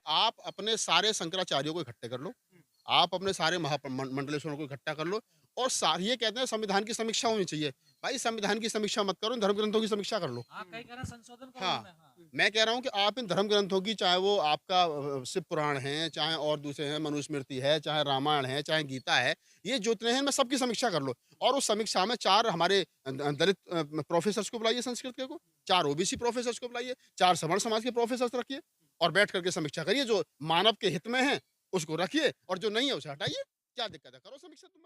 आप अपने सारे शंकराचार्यों को इकट्ठे कर लो, आप अपने सारे मंडलेश्वरों को इकट्ठा कर लो और ये कहते हैं संविधान की समीक्षा होनी चाहिए। भाई संविधान की समीक्षा मत करो, धर्म ग्रंथों की समीक्षा कर लो। हाँ, कई कह रहे हैं संशोधन करो हाँ, उनमें। हाँ। मैं कह रहा हूँ कि आप इन धर्म ग्रंथों की चाहे वो आपका शिव पुराण है, चाहे और दूसरे हैं, मनुस्मृति है, चाहे रामायण है, चाहे गीता है, ये जितने हैं इनमें सबकी समीक्षा कर लो और उस समीक्षा में 4 हमारे दलित प्रोफ़ेसर्स को बुलाइए संस्कृत के को, 4 ओबीसी प्रोफ़ेसर्स को बुलाइए, 4 सवर्ण समाज के प्रोफ़ेसर्स रखिए और बैठ कर के समीक्षा करिए, जो मानव के हित में है, उसको रखिए और जो नहीं है उसे हटाइए। क्या दिक्कत है? करो समीक्षा तुम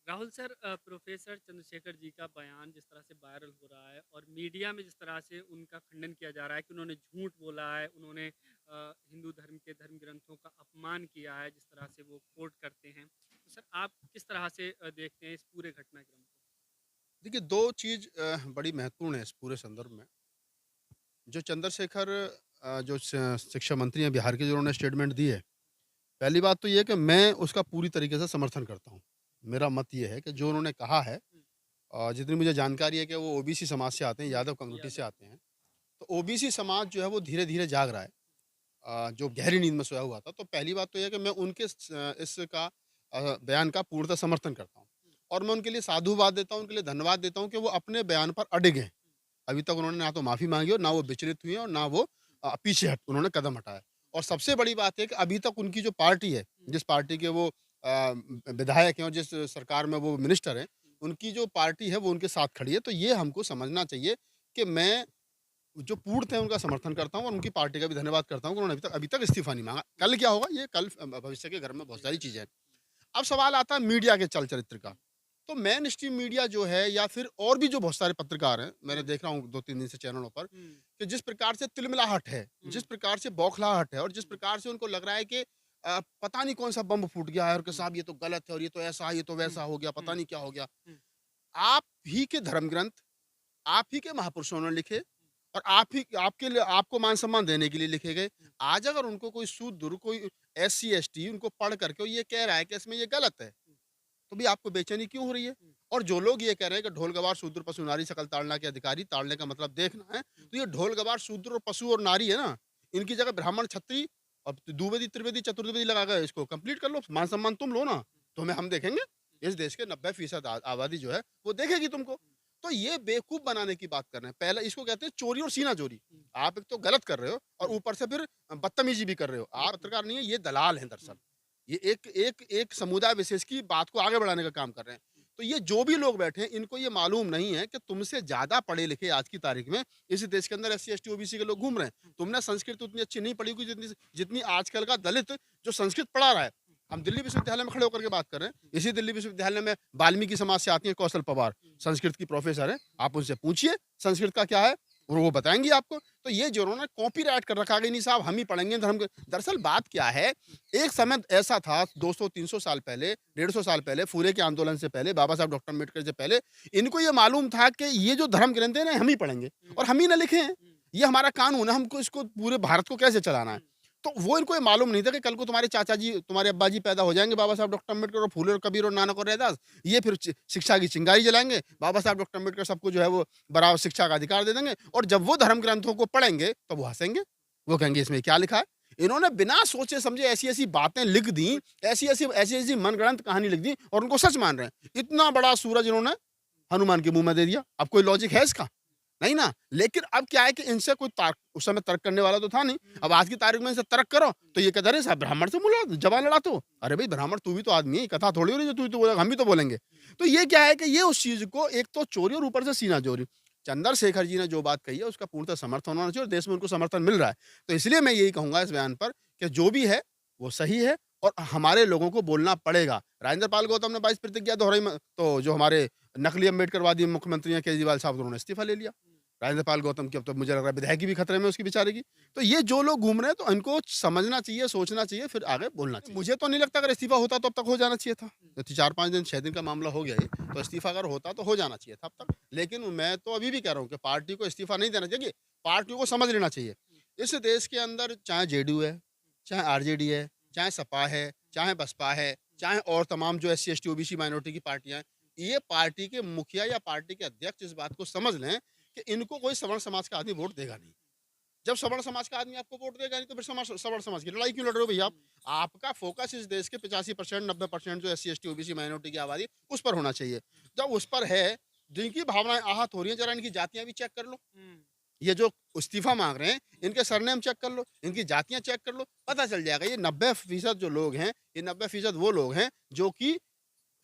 राहुल सर, प्रोफेसर चंद्रशेखर जी का बयान जिस तरह से वायरल हो रहा है और मीडिया में जिस तरह से उनका खंडन किया जा रहा है कि उन्होंने झूठ बोला है, उन्होंने हिंदू धर्म के धर्म ग्रंथों का अपमान किया है, जिस तरह से वो कोट करते हैं, तो सर आप किस तरह से देखते हैं इस पूरे घटनाक्रम को? देखिए 2 चीज़ बड़ी महत्वपूर्ण है इस पूरे संदर्भ में। जो चंद्रशेखर जो शिक्षा मंत्री हैं बिहार के, जिन्होंने स्टेटमेंट दी है, पहली बात तो ये है कि मैं उसका पूरी तरीके से समर्थन करता हूँ। मेरा मत ये है कि जो उन्होंने कहा है, हुँ, जितनी मुझे जानकारी है कि वो ओबीसी समाज से आते हैं, हुँ, यादव कम्युनिटी से यादव। आते हैं। तो ओबीसी समाज जो है वो धीरे-धीरे जाग रहा है, जो गहरी नींद में सोया हुआ था। तो पहली बात तो ये है कि मैं उनके इसका बयान का पूर्णतः समर्थन करता हूँ और मैं उनके लिए साधुवाद देता हूँ, उनके लिए धन्यवाद देता हूँ कि वो अपने बयान पर अडिग हैं। अभी तक उन्होंने ना तो माफ़ी माँगी और ना वो विचलित हुए हैं और ना वो पीछे उन्होंने कदम हटाया। और सबसे बड़ी बात है कि अभी तक उनकी जो पार्टी है, जिस पार्टी के वो विधायक हैं और जिस सरकार में वो मिनिस्टर हैं, उनकी जो पार्टी है वो उनके साथ खड़ी है। तो ये हमको समझना चाहिए कि मैं जो पूर्णतः उनका समर्थन करता हूँ और उनकी पार्टी का भी धन्यवाद करता हूँ कि उन्होंने अभी तक इस्तीफ़ा नहीं माँगा। कल क्या होगा ये कल भविष्य के घर में बहुत सारी चीज़ें हैं। अब सवाल आता है मीडिया के चल-चरित्र का। तो मेन स्ट्रीम मीडिया जो है या फिर और भी जो बहुत सारे पत्रकार हैं, मैंने हुँ, देख रहा हूँ 2-3 दिन से चैनलों पर, हुँ, कि जिस प्रकार से तिलमिलाहट है, जिस हुँ, प्रकार से बौखलाहट है और जिस हुँ, प्रकार से उनको लग रहा है कि पता नहीं कौन-सा बम फूट गया है और कि हुँ, साहब ये तो गलत है और ये तो ऐसा, ये तो हुँ, वैसा हो गया, पता हुँ, नहीं क्या हो गया। हुँ, आप ही के धर्म ग्रंथ, आप ही के महापुरुषों ने लिखे और आप ही आपके लिए आपको मान-सम्मान देने के लिए लिखे गए। हुँ, आज अगर उनको कोई शूद्र, कोई एससी, एसटी उनको पढ़ करके ये कह रहा है कि इसमें ये गलत है, हुँ, तो भी आपको बेचैनी क्यों हो रही है? हुँ, और जो लोग ये कह रहे हैं कि ढोल गवार शूद्र पशु नारी सकल ताड़ना के अधिकारी, ताड़ने का मतलब देखना है, हुँ, तो ये ढोल गवार शूद्र और पशु और नारी है ना, इनकी जगह ब्राह्मण, क्षत्रिय और द्विवेदी, त्रिवेदी, चतुर्वेदी लगा कर इसको कंप्लीट कर लो, मान-सम्मान तुम लो ना, तुम्हें हम देखेंगे। इस देश के 90% आबादी जो है, वो देखेगी तुमको। तो ये बेवकूफ़ बनाने की बात कर रहे हैं। पहले इसको कहते हैं चोरी और सीना-चोरी। हुँ, आप एक तो गलत कर रहे हो और हुँ, ऊपर से फिर बदतमीज़ी भी कर रहे हो। हुँ, आप हुँ, पत्रकार नहीं है, ये दलाल हैं हुँ, दरअसल। ये एक एक एक समुदाय विशेष की बात को आगे बढ़ाने का काम कर रहे हैं। तो ये जो भी लोग बैठे हैं, इनको ये मालूम नहीं है कि तुमसे ज़्यादा पढ़े-लिखे आज की तारीख में इस देश के अंदर एससी, एसटी, ओबीसी के लोग घूम रहे हैं। हुँ, तुमने संस्कृत उतनी अच्छी नहीं पढ़ी होगी जितनी जितनी आजकल का दलित जो संस्कृत पढ़ा रहा है। हम दिल्ली विश्वविद्यालय में खड़े होकर के बात कर रहे हैं। इसी दिल्ली विश्वविद्यालय में वाल्मीकि समाज से आती हैं कौशल पवार, हुँ, संस्कृत की प्रोफ़ेसर हैं। आप उनसे पूछिए संस्कृत का क्या है? और वो बताएँगी आपको। तो ये जो उन्होंने कॉपीराइट कर रखा है कि नहीं साहब हम ही पढ़ेंगे धर्म के, दरअसल बात क्या है, एक समय ऐसा था 200-300 साल पहले, 150 साल पहले, फूले के आंदोलन से पहले, बाबा साहब डॉक्टर अम्बेडकर से पहले, इनको ये मालूम था कि ये जो धर्म ग्रंथ हैं ना हम ही पढ़ेंगे हुँ, और हम ही ना लिखे हैं। हुँ, ये हमारा कानून है, हमको इसको पूरे भारत को कैसे चलाना है। हुँ, तो वो इनको ये मालूम नहीं था कि कल को तुम्हारे चाचा जी, तुम्हारे अब्बा जी पैदा हो जाएँगे, बाबा साहब डॉक्टर अम्बेडकर और फूले और कबीर और नानक और रैदास। ये फिर शिक्षा की चिंगारी जलाएँगे। बाबा साहब डॉक्टर अम्बेडकर सबको जो है वो बराबर शिक्षा का अधिकार दे देंगे और जब वो धर्म ग्रंथों को पढ़ेंगे, तो वो हँसेंगे। वो कहेंगे इसमें क्या लिखा है? इन्होंने बिना सोचे समझे ऐसी-ऐसी बातें लिख दी, ऐसी-ऐसी मनगढ़ंत कहानी लिख दी और उनको सच मान रहे हैं। इतना बड़ा सूरज इन्होंने हनुमान के मुँह में दे दिया। अब कोई लॉजिक है इसका? नहीं ना। लेकिन अब क्या है कि इनसे कोई उस समय तर्क करने वाला तो था नहीं। हुँ, अब आज की तारीख में इनसे तर्क करो, तो ये कहते हैं, "अरे साहब ब्राह्मण से मुला जबान लड़ाते हो?" हुँ, अरे भई ब्राह्मण तू भी तो आदमी है, कथा थोड़ी हो रही है जो तू ही तो बोलेगा, हम भी तो बोलेंगे। हुँ, तो ये क्या है कि ये उस चीज़ को एक तो चोरी और ऊपर से सीना चोरी। चंद्रशेखर जी ने जो बात कही है उसका पूर्णतः समर्थन होना चाहिए और देश में उनको समर्थन मिल रहा है। तो इसलिए मैं यही कहूँगा इस बयान पर कि जो भी है वो सही है और हमारे लोगों को बोलना पड़ेगा। राजेंद्र पाल गौतम ने 22 प्रतिज्ञा दोहराई म तो जो हमारे नकली अम्बेडकरवादी मुख्यमंत्री हैं केजरीवाल साहब, उन्होंने इस्तीफ़ा ले लिया। हुँ, राजेंद्र पाल गौतम की अब तो मुझे लग रहा है विधायकी भी खतरे में उसकी बेचारे की। तो ये जो लोग घूम रहे हैं तो इनको समझना चाहिए, सोचना चाहिए, फिर आगे बोलना चाहिए। मुझे तो नहीं लगता अगर इस्तीफ़ा होता तो अब तक हो जाना चाहिए था। हुँ, तो 4-5 दिन 6 दिन का मामला हो गया ये, तो इस्तीफ़ा अगर होता तो हो जाना चाहिए था अब तक। लेकिन मैं तो अभी भी कह रहा हूँ कि पार्टी को इस्तीफ़ा नहीं देना चाहिए। पार्टियों को समझ लेना चाहिए। हुँ, इस देश के अंदर चाहे जेडीयू है, चाहे आरजेडी है, चाहे सपा है, चाहे बसपा है, चाहे और तमाम जो एससी, एसटी, ओबीसी माइनॉरिटी की पार्टियाँ हैं, ये पार्टी के मुखिया या पार्टी के अध्यक्ष इस बात को समझ लें कि इनको कोई सवर्ण समाज का आदमी वोट देगा नहीं। जब सवर्ण समाज का आदमी आपको वोट देगा नहीं तो फिर सवर्ण समाज की लड़ाई क्यों लड़ रहे हो भैया आप? आपका फोकस इस देश के 85% 90% जो SC ST OBC माइनॉरिटी की आबादी उस पर होना चाहिए। जब उस पर है, जिनकी भावनाएं आहत हो रही हैं, जरा इनकी जातियां भी चेक कर लो। हुँ, ये जो इस्तीफा मांग रहे हैं, इनके सरनेम चेक कर लो, इनकी जातियां चेक कर लो, पता चल जाएगा। ये 90% जो लोग हैं, ये 90% वो लोग हैं जो कि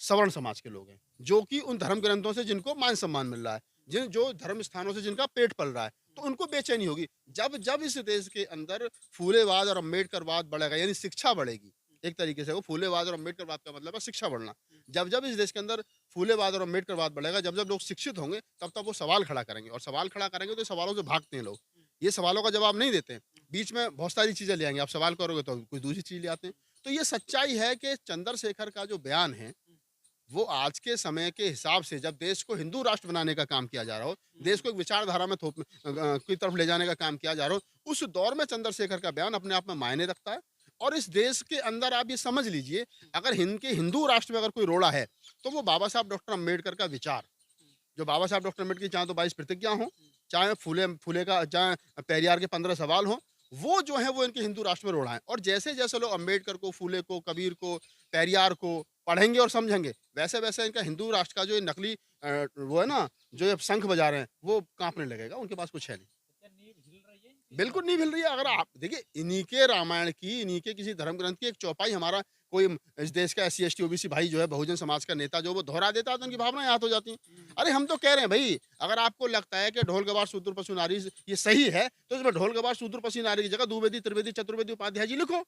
सवर्ण समाज के लोग हैं, जो कि उन धर्म ग्रंथों से जिनको मान सम्मान मिल रहा है, जिन जो धर्म स्थानों से जिनका पेट पल रहा है, तो उनको बेचैनी होगी। जब जब इस देश के अंदर फूलेवाद और अम्बेडकरवाद बढ़ेगा, यानी शिक्षा बढ़ेगी, एक तरीके से वो फूलेवाद और अम्बेडकरवाद का मतलब है शिक्षा बढ़ना। जब जब इस देश के अंदर फूलेवाद और अम्बेडकरवाद बढ़ेगा, जब जब लोग शिक्षित होंगे, तब तब वो सवाल खड़ा करेंगे, और सवाल खड़ा करेंगे तो सवालों से भागते हैं लोग। ये सवालों का जवाब नहीं देते हैं, बीच में बहुत सारी चीजें ले आएंगे, आप सवाल करोगे तो कोई दूसरी चीज ले आते हैं। तो ये सच्चाई है कि चंद्रशेखर का जो बयान है, वो आज के समय के हिसाब से, जब देश को हिंदू राष्ट्र बनाने का काम किया जा रहा हो, देश को एक विचारधारा में की तरफ ले जाने का काम किया जा रहा हो, उस दौर में चंद्रशेखर का बयान अपने आप में मायने रखता है। और इस देश के अंदर आप ये समझ लीजिए, अगर हिंदू राष्ट्र में अगर कोई रोड़ा है, तो वो बाबा साहब डॉक्टर अम्बेडकर का विचार, जो बाबा साहब डॉक्टर अम्बेडकर की चाहे तो 22 प्रतिज्ञा हो, चाहे फूले फूले का, चाहे पेरियार के 15 सवाल हो, वो जो है वो इनके हिंदू राष्ट्र में रोड़ा है। और जैसे जैसे लोग अम्बेडकर को, फूले को, कबीर को, पेरियार को पढ़ेंगे और समझेंगे, वैसे वैसे इनका हिंदू राष्ट्र का जो ये नकली वो है ना, जो ये शंख बजा रहे हैं, वो कांपने लगेगा। उनके पास कुछ है नहीं, बिल्कुल नहीं मिल रही है। अगर आप देखिए, इन्हीं के रामायण की, इन्हीं के किसी धर्म ग्रंथ की एक चौपाई हमारा कोई इस देश का SC ST OBC भाई जो है, बहुजन समाज का नेता जो वो दोहरा देता है, तो उनकी भावनाएं याद हो जाती हैं। अरे हम तो कह रहे हैं भाई, अगर आपको लगता है कि ढोल गवार शूद्र पशु नारी ये सही है, तो इसमें ढोल गवार शूद्र पशु नारी की जगह द्विवेदी त्रिवेदी चतुर्वेदी उपाध्याय जी लिखो।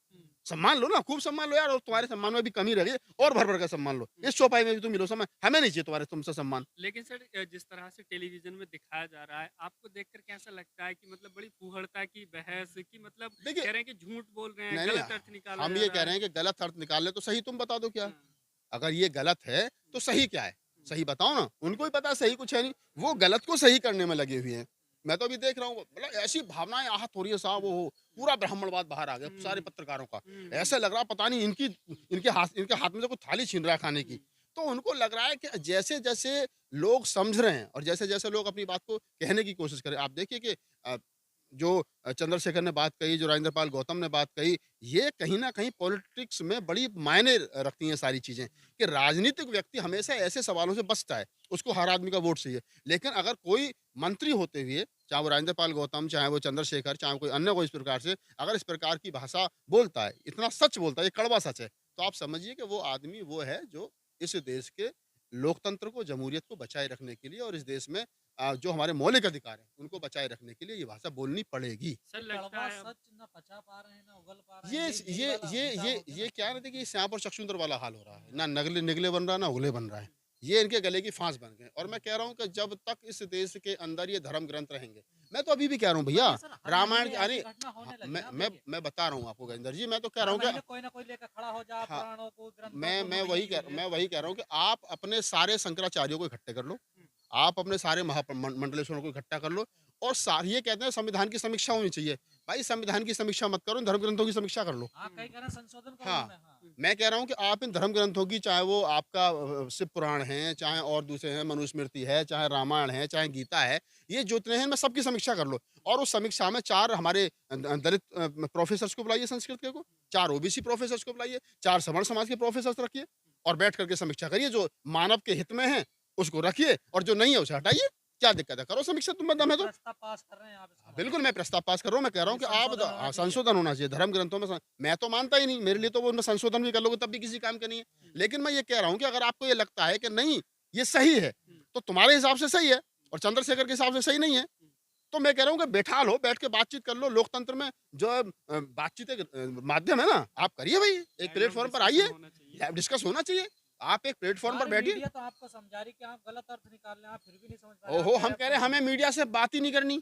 सम्मान लो ना, खूब सम्मान लो यार, और तुम्हारे सम्मान में भी कमी रही है, और भर भर का सम्मान लो। इस चौपाई में भी तुम मिलो सम्मान, हमें नहीं चाहिए तुम्हारे तुमसे सम्मान। लेकिन सर जिस तरह से टेलीविज़न में दिखाया जा रहा है, आपको देखकर कैसा लगता है कि मतलब बड़ी फूहड़ता की बहस कि मतलब देखिए, कह रहे हैं कि झूठ बोल रहे हैं, नहीं गलत नहीं, अर्थ निकाला हम जा ये रहा कह है? रहे हैं कि गलत अर्थ निकाल ले तो सही तुम बता दो क्या है? हाँ, अगर ये गलत है तो सही क्या है? हुँ, सही बताओ ना। उनको भी पता है सही कुछ है नहीं, वो गलत को सही करने में लगे हुए हैं। मैं तो अभी देख रहा हूँ, मतलब ऐसी भावनाएं आहत हो रही है साहब, वो पूरा ब्राह्मणवाद बाहर आ गया सारे हुँ, पत्रकारों का। हुँ, ऐसा लग रहा पता नहीं इनके हाथ में से कोई थाली छीन रहा है खाने की। हुँ, तो उनको लग रहा है कि जैसे जैसे लोग समझ रहे हैं, और जैसे जैसे लोग अपनी बात को कहने की कोशिश करें, आप देखिए कि जो चंद्रशेखर ने बात कही, जो राजेंद्र पाल गौतम ने बात कही, ये कहीं न कहीं पॉलिटिक्स में बड़ी मायने रखती हैं सारी चीज़ें, कि राजनीतिक व्यक्ति हमेशा ऐसे सवालों से बचता है, उसको हर आदमी का वोट चाहिए। लेकिन अगर कोई मंत्री होते हुए, चाहे वो राजेंद्र पाल गौतम, चाहे वो चंद्रशेखर, चाहे कोई अन्य कोई इस प्रकार से, अगर इस प्रकार की भाषा बोलता है, इतना सच बोलता है, ये कड़वा सच है, तो आप समझिए कि वो आदमी वो है जो इस देश के लोकतंत्र को, जमहूरियत को बचाए रखने के लिए, और इस देश में जो हमारे मौलिक अधिकार हैं, उनको बचाए रखने के लिए ये भाषा बोलनी पड़ेगी। सर ये लगता कड़वा है अब सच ना पचा पा रहे हैं, ना उगल पा रहे ये हैं, स यही वाला हिसाब हो गया ये ना। क्या है ना, देखिए साँप और चकचूंदर वाला हाल हो रहा है। ना नगले निगले बन रहा है, ना उगले बन रहा है। ये इनके गले की फाँस बन गए, और मैं कह रहा हूँ कि जब तक इस देश के अंदर ये धर्म ग्रंथ रहेंगे, मैं तो अभी भी कह रहा हूँ पर भैया, ये सर हर रामायण महीने की अरे ऐसी घटना हाँ, होने लगी ना, अब मैं देखिए। मैं बता रहा हूँ आपको गजेंद्र जी, मैं तो कह हर रहा हूँ महीने कि कोई ना कोई लेकर खड़ा हो जा, हाँ, पुराणों को, ग्रंथों को मैं वही कह रहा हूँ कि आप अपने सारे शंकराचार्यों को इकट्ठे कर लो। हुँ, आप अपने सारे मंडलेश्वरों को इकट्ठा कर लो, और ये कहते हैं संविधान की समीक्षा होनी चाहिए। भाई संविधान की समीक्षा मत करो, धर्म ग्रंथों की समीक्षा कर लो। हाँ, कई कह रहे हैं संशोधन करो हाँ, इनमें, हाँ। मैं कह रहा हूँ कि आप इन धर्म ग्रंथों की, चाहे वो आपका शिव पुराण है, चाहे और दूसरे हैं, मनुस्मृति है, चाहे रामायण है, चाहे गीता है, ये जितने हैं, इनमें सबकी समीक्षा कर लो। और उस समीक्षा में 4 हमारे दलित प्रोफेसर्स को बुलाइए संस्कृत के को, 4 OBC प्रोफेसर्स को बुलाइए, 4 सवर्ण समाज के प्रोफेसर्स रखिए, और बैठ करके समीक्षा करिए। जो मानव के हित में है, उसको रखिए, और जो नहीं है, उसे हटाइए। क्या दिक्कत है? करो समीक्षा, तुम में दम ये है तो। प्रस्ताव पास कर रहे हैं आप, इसका हाँ, मतलब। बिल्कुल मैं प्रस्ताव पास कर रहा हूँ। मैं कह रहा हूँ ये कि आप संशोधन होना चाहिए। संशोधन होना चाहिए धर्म ग्रंथों में। मैं तो मानता ही नहीं, मेरे लिए तो वो उनमें संशोधन भी कर लोगे तब भी किसी काम का नहीं है। लेकिन मैं ये कह रहा हूँ कि अगर आपको ये लगता है कि नहीं ये सही है, तो तुम्हारे हिसाब से सही है, और चंद्रशेखर के हिसाब से सही नहीं है, तो मैं कह रहा हूँ कि बैठा लो, बैठ के बातचीत कर लो। लोकतंत्र में जो बातचीत एक माध्यम है ना, आप करिए भाई, एक डायलॉग प्लेटफॉर्म पर डिस्कशन आइए, होना चाहिए। डिस्कस होना चाहिए। आप एक प्लेटफॉर्म पर हमारी बैठिए। मीडिया तो आपको समझा रही कि आप गलत अर्थ निकाल रहे हैं, आप फिर भी नहीं समझ पा रहे, आप ओहो, कह हम रहे कह हैं रहे हैं हमें मीडिया से बात ही नहीं करनी।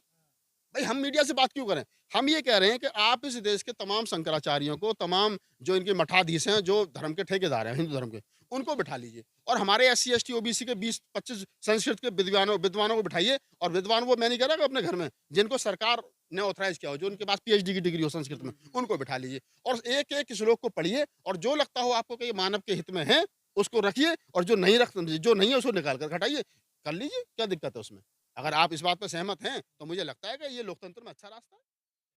भाई हम मीडिया से बात क्यों करें? हम ये कह रहे हैं कि आप इस देश के तमाम शंकराचार्यों को, तमाम जो इनके मठाधीश हैं, जो धर्म के ठेकेदार हैं हिंदू धर्म के, उनको बिठा लीजिए, और हमारे SC ST OBC के 20-25 संस्कृत के विद्वानों को बिठाइए। और विद्वान वो मैं नहीं कह रहा कि अपने घर में, जिनको सरकार ने ऑथराइज किया हो, जो उनके पास PhD की डिग्री हो संस्कृत में, उनको बिठा लीजिए, और एक एक श्लोक को पढ़िए, और जो लगता हो आपको कि ये मानव के हित में है, उसको रखिए, और जो नहीं है उसको निकाल कर हटाइए। कर लीजिए, क्या दिक्कत है उसमें? अगर आप इस बात पर सहमत हैं, तो मुझे लगता है कि ये लोकतंत्र में अच्छा रास्ता है।